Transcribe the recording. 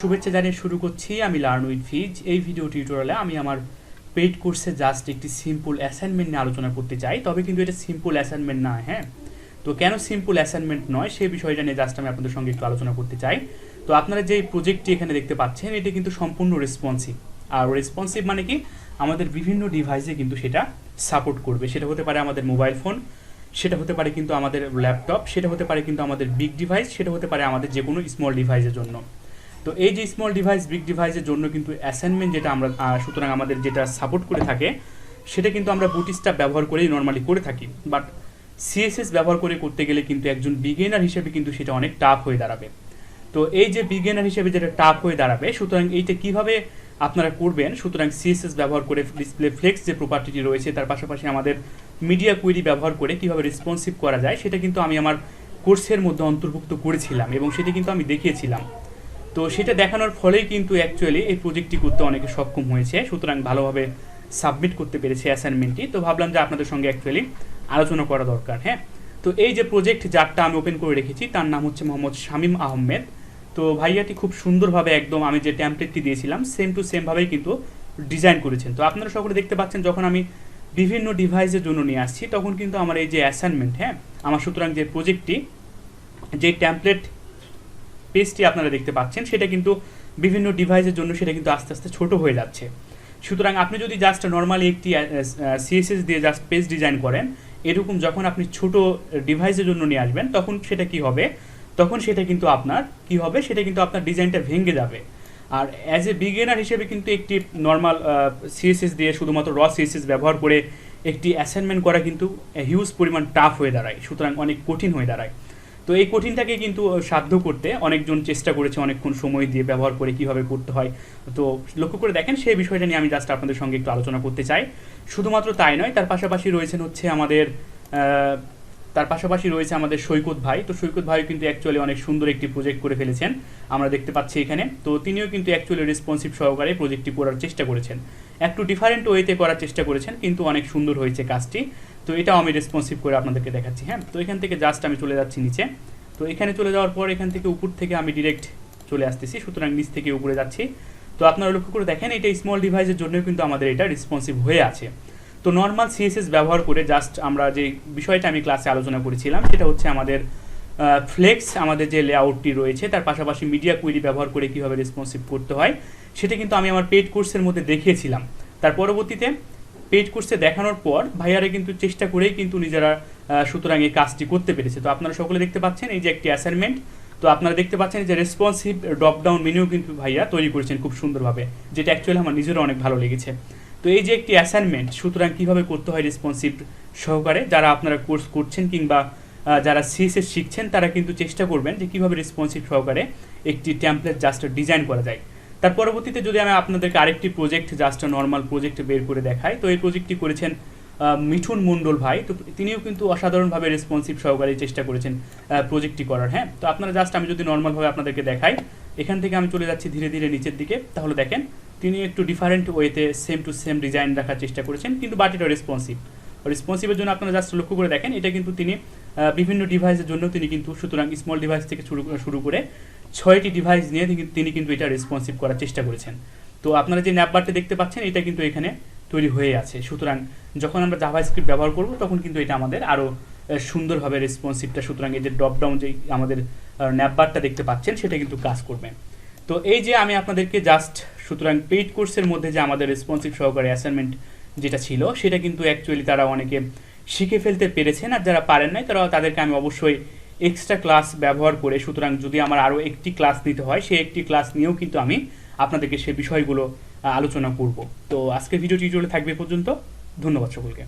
শুভেচ্ছা জানিয়ে শুরু করছি আমি লার্ন উইথ ফিজ। এই ভিডিও টিউটোরিয়ালে আমি আমার পেইড কোর্সে জাস্ট একটি সিম্পল অ্যাসাইনমেন্ট নিয়ে আলোচনা করতে চাই, তবে কিন্তু এটা সিম্পল অ্যাসাইনমেন্ট নয়। হ্যাঁ, তো কেন সিম্পল অ্যাসাইনমেন্ট নয় সেই বিষয়টা নিয়ে জাস্ট আমি আপনাদের সঙ্গে একটু আলোচনা করতে চাই। তো আপনারা যে প্রজেক্টটি এখানে দেখতে পাচ্ছেন এটা কিন্তু সম্পূর্ণ রেসপন্সিভ। আর রেসপন্সিভ মানে কি, আমাদের বিভিন্ন ডিভাইসে কিন্তু সেটা সাপোর্ট করবে। সেটা হতে পারে আমাদের মোবাইল ফোন, সেটা হতে পারে কিন্তু আমাদের ল্যাপটপ, সেটা হতে পারে কিন্তু আমাদের বিগ ডিভাইস, সেটা হতে পারে আমাদের যে কোনো স্মল ডিভাইসের জন্য। তো এই যে স্মল ডিভাইস বিগ ডিভাইসের জন্য কিন্তু অ্যাসাইনমেন্ট যেটা আমরা সুতরাং আমাদের যেটা সাপোর্ট করে থাকে সেটা কিন্তু আমরা বুটস্ট্র্যাপ ব্যবহার করেই নর্মালি করে থাকি। বাট সিএসএস ব্যবহার করে করতে গেলে কিন্তু একজন বিগিনার হিসেবে কিন্তু সেটা অনেক টাফ হয়ে দাঁড়াবে। তো এই যে বিগিনার হিসেবে যেটা টাফ হয়ে দাঁড়াবে, সুতরাং এইটা কিভাবে আপনারা করবেন, সুতরাং সিএসএস ব্যবহার করে ডিসপ্লে ফ্লেক্স যে প্রপার্টিটি রয়েছে তার পাশাপাশি আমাদের মিডিয়া কুয়েরি ব্যবহার করে কিভাবে রেসপন্সিভ করা যায় সেটা কিন্তু আমি আমার কোর্সের মধ্যে অন্তর্ভুক্ত করেছিলাম এবং সেটা কিন্তু আমি দেখিয়েছিলাম। তো সেটা দেখানোর ফলেই কিন্তু অ্যাকচুয়ালি এই প্রজেক্টটি করতে অনেকে সক্ষম হয়েছে, সুতরাং ভালোভাবে সাবমিট করতে পেরেছে অ্যাসাইনমেন্টটি। তো ভাবলাম যে আপনাদের সঙ্গে অ্যাকচুয়ালি আলোচনা করা দরকার। হ্যাঁ, তো এই যে প্রজেক্ট যারটা আমি ওপেন করে রেখেছি তার নাম হচ্ছে মোহাম্মদ শামীম আহমেদ। তো ভাইয়াটি খুব সুন্দরভাবে একদম আমি যে ট্যাম্পলেটটি দিয়েছিলাম সেম টু সেমভাবেই কিন্তু ডিজাইন করেছেন। তো আপনারা সকলে দেখতে পাচ্ছেন যখন আমি বিভিন্ন ডিভাইসের জন্য নিয়ে আসছি তখন কিন্তু আমার এই যে অ্যাসাইনমেন্ট, হ্যাঁ আমার সুতরাং যে প্রজেক্টটি যে ট্যাম্পলেট পেজটি আপনারা দেখতে পাচ্ছেন সেটা কিন্তু বিভিন্ন ডিভাইসের জন্য সেটা কিন্তু আস্তে আস্তে ছোট হয়ে যাচ্ছে। সুতরাং আপনি যদি জাস্ট নর্মালি একটি সিএসএস দিয়ে জাস্ট পেজ ডিজাইন করেন, এরকম যখন আপনি ছোট ডিভাইসের জন্য নিয়ে আসবেন তখন সেটা কি হবে, তখন সেটা কিন্তু আপনার কি হবে, সেটা কিন্তু আপনার ডিজাইনটা ভেঙে যাবে। আর অ্যাজ এ বিগিনার হিসেবে কিন্তু একটি নর্মাল সিএসএস দিয়ে শুধুমাত্র র সিএসএস ব্যবহার করে একটি অ্যাসাইনমেন্ট করা কিন্তু হিউজ পরিমাণ টাফ হয়ে দাঁড়ায়, সুতরাং অনেক কঠিন হয়ে দাঁড়ায়। তো এই কঠিনটাকে কিন্তু সাধ্য করতে অনেকজন চেষ্টা করেছে অনেকক্ষণ সময় দিয়ে ব্যবহার করে কীভাবে করতে হয়। তো লক্ষ্য করে দেখেন সেই বিষয়টা নিয়ে আমি জাস্ট আপনাদের সঙ্গে একটু আলোচনা করতে চাই। শুধুমাত্র তাই নয়, তার পাশাপাশি রয়েছেন হচ্ছে আমাদের সৈকত ভাই। তো সৈকত ভাই কিন্তু অ্যাকচুয়ালি অনেক সুন্দর একটি প্রজেক্ট করে ফেলেছেন, আমরা দেখতে পাচ্ছি এখানে। তো তিনিও কিন্তু অ্যাকচুয়ালি রেসপন্সিভ সহকারে প্রজেক্টটি করার চেষ্টা করেছেন, একটু ডিফারেন্ট ওয়েতে করার চেষ্টা করেছেন, কিন্তু অনেক সুন্দর হয়েছে কাজটি। তো এটাও আমি রেসপন্সিভ করে আপনাদেরকে দেখাচ্ছি। হ্যাঁ, তো এখান থেকে জাস্ট আমি চলে যাচ্ছি নিচে। তো এখানে চলে যাওয়ার পর এখান থেকে উপর থেকে আমি ডিরেক্ট চলে আসতেছি, সুতরাং নিচ থেকে উপরে যাচ্ছি। তো আপনারা লক্ষ্য করে দেখেন এটা স্মল ডিভাইসের জন্য কিন্তু আমাদের এটা রেসপন্সিভ হয়ে আছে। তো নর্মাল সিএসএস ব্যবহার করে জাস্ট আমরা যে বিষয়টা আমি ক্লাসে আলোচনা করেছিলাম সেটা হচ্ছে আমাদের ফ্লেক্স, আমাদের যে লেআউটটি রয়েছে তার পাশাপাশি মিডিয়া কুয়েরি ব্যবহার করে কীভাবে রেসপন্সিভ করতে হয় সেটা কিন্তু আমি আমার পেইড কোর্সের মধ্যে দেখিয়েছিলাম। তার পরবর্তীতে পেইড কোর্সে দেখানোর পর ভাইয়ারা কিন্তু চেষ্টা করেই কিন্তু নিজেরা সুতরাং এই কাজটি করতে পেরেছে। তো আপনারা সকলে দেখতে পাচ্ছেন এই যে একটি অ্যাসাইনমেন্ট। তো আপনারা দেখতে পাচ্ছেন যে রেসপন্সিভ ড্রপ ডাউন মেনুও কিন্তু ভাইয়া তৈরি করেছেন খুব সুন্দরভাবে, যেটা অ্যাকচুয়ালি আমার নিজেরও অনেক ভালো লেগেছে। তো এই যে একটি অ্যাসাইনমেন্ট, সুতরাং কীভাবে করতে হয় রেসপন্সিভ সহকারে, যারা আপনারা কোর্স করছেন কিংবা যারা সিএসএস শিখছেন তারা কিন্তু চেষ্টা করবেন যে কীভাবে রেসপন্সিভ সহকারে একটি টেমপ্লেট জাস্ট ডিজাইন করা যায়। তার পরবর্তীতে যদি আমি আপনাদেরকে আরেকটি প্রজেক্ট জাস্ট নর্মাল প্রজেক্ট বের করে দেখাই, তো এই প্রজেক্টটি করেছেন মিঠুন মণ্ডল ভাই। তো তিনিও কিন্তু অসাধারণভাবে রেসপন্সিভ সহকারে চেষ্টা করেছেন প্রজেক্টটি করার। হ্যাঁ, তো আপনারা জাস্ট আমি যদি নর্মালভাবে আপনাদেরকে দেখাই, এখান থেকে আমি চলে যাচ্ছি ধীরে ধীরে নিচের দিকে, তাহলে দেখেন তিনি একটু ডিফারেন্ট ওয়েতে সেম টু সেম ডিজাইন রাখার চেষ্টা করেছেন, কিন্তু বাট এটা রেসপন্সিভের জন্য আপনারা জাস্ট লক্ষ্য করে দেখেন এটা কিন্তু তিনি বিভিন্ন ডিভাইসের জন্য তিনি কিন্তু সুতরাং স্মল ডিভাইস থেকে শুরু করে 6টি ডিভাইস নিয়ে তিনি কিন্তু এটা রেসপন্সিভ করার চেষ্টা করেছেন। তো আপনারা যে ন্যাপবারটি দেখতে পাচ্ছেন এটা কিন্তু এখানে তৈরি হয়ে আছে, সুতরাং যখন আমরা জাভাস্ক্রিপ্ট ব্যবহার করব তখন কিন্তু এটা আমাদের আরও সুন্দরভাবে রেসপন্সিভটা, সুতরাং এই যে ড্রপ ডাউন যে আমাদের ন্যাপবারটা দেখতে পাচ্ছেন সেটা কিন্তু কাজ করবে। তো এই যে আমি আপনাদেরকে জাস্ট সুতরাং পেইড কোর্সের মধ্যে যে আমাদের রেসপন্সিভ সহকারে অ্যাসাইনমেন্ট যেটা ছিল সেটা কিন্তু অ্যাকচুয়ালি তারা অনেকে শিখে ফেলতে পেরেছেন, আর যারা পারেন নাই তাদেরকে আমি অবশ্যই এক্সট্রা ক্লাস ব্যবহার করে, সুতরাং যদি আমার আরও একটি ক্লাস নিতে হয় সেই একটি ক্লাস নিয়েও কিন্তু আমি আপনাদেরকে সে বিষয়গুলো আলোচনা করব। তো আজকের ভিডিও টিউটোরিয়ালে থাকবে পর্যন্ত। ধন্যবাদ সকলকে।